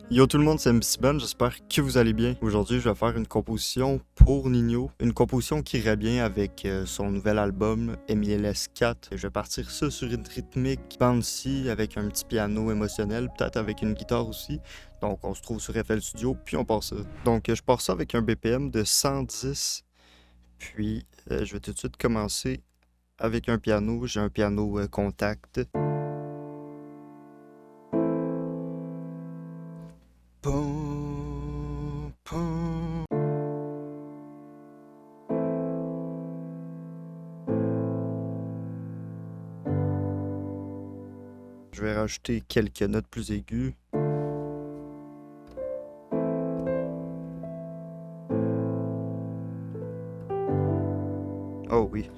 Yo tout le monde, c'est MCBan, j'espère que vous allez bien. Aujourd'hui, je vais faire une composition pour Nino. Une composition qui irait bien avec son nouvel album MLS 4. Je vais partir ça sur une rythmique bouncy avec un petit piano émotionnel, peut-être avec une guitare aussi. Donc on se trouve sur FL Studio, puis on part ça. Donc je pars ça avec un BPM de 110. Puis je vais tout de suite commencer avec un piano. J'ai un piano contact. Pum, pum. Je vais rajouter quelques notes plus aiguës. Oh oui.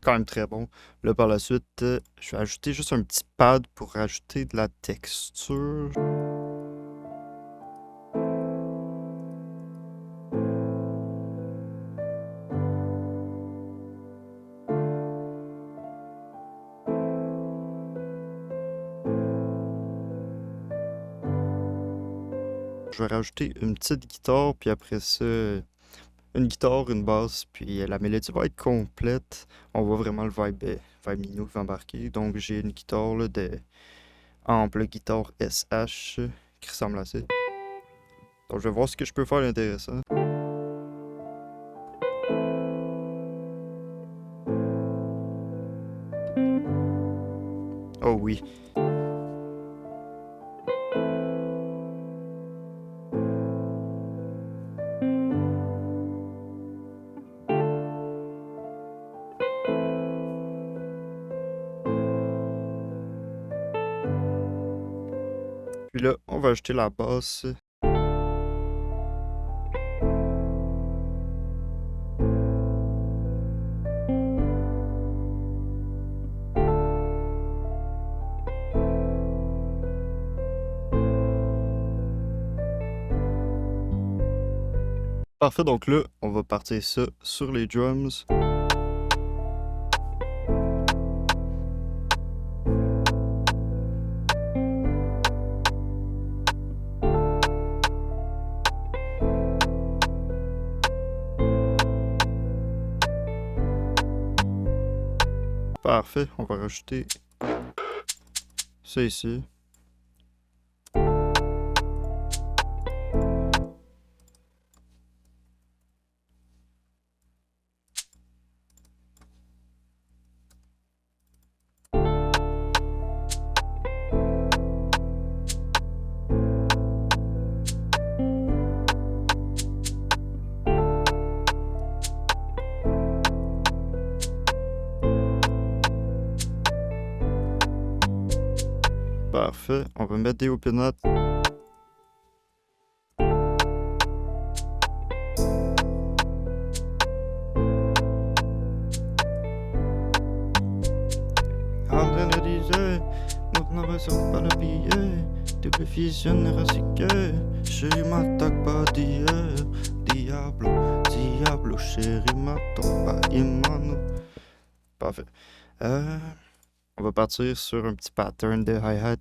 Quand même très bon. Là, par la suite, je vais ajouter juste un petit pad pour rajouter de la texture. Je vais rajouter une petite guitare, puis après ça, une guitare, une basse, puis la mélodie va être complète. On voit vraiment le vibe Nino qui va embarquer. Donc j'ai une guitare là, de ample guitare SH qui ressemble à ça. Donc je vais voir ce que je peux faire d'intéressant. Oh oui. Puis là, on va ajouter la basse. Parfait, donc là, on va partir ça sur les drums. Parfait, on va rajouter ça ici. Parfait, on va mettre des open notes. André disait, maintenant va sur pas le billet. Double visionnaire ainsi que chérie m'attaque pas d'hier. Diablo, Diablo, chérie m'attends pas, Imano. Parfait. On va partir sur un petit pattern de hi-hat.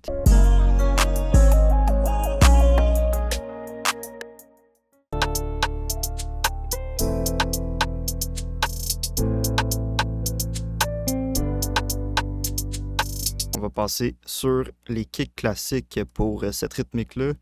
On va passer sur les kicks classiques pour cette rythmique-là.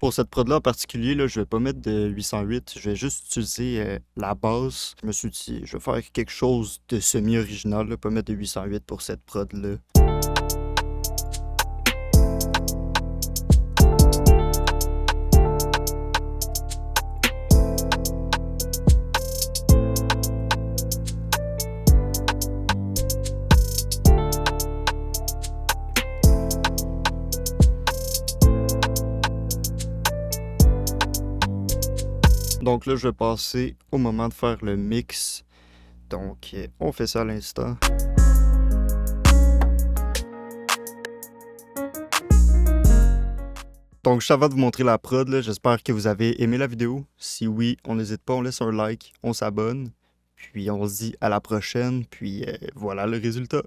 Pour cette prod-là en particulier, là, je vais pas mettre de 808, je vais juste utiliser la base. Je me suis dit, je vais faire quelque chose de semi-original, là, pas mettre de 808 pour cette prod-là. Donc là, je vais passer au moment de faire le mix. Donc, on fait ça à l'instant. Donc, juste avant de vous montrer la prod, j'espère que vous avez aimé la vidéo. Si oui, on n'hésite pas, on laisse un like, on s'abonne. Puis on se dit à la prochaine, puis voilà le résultat.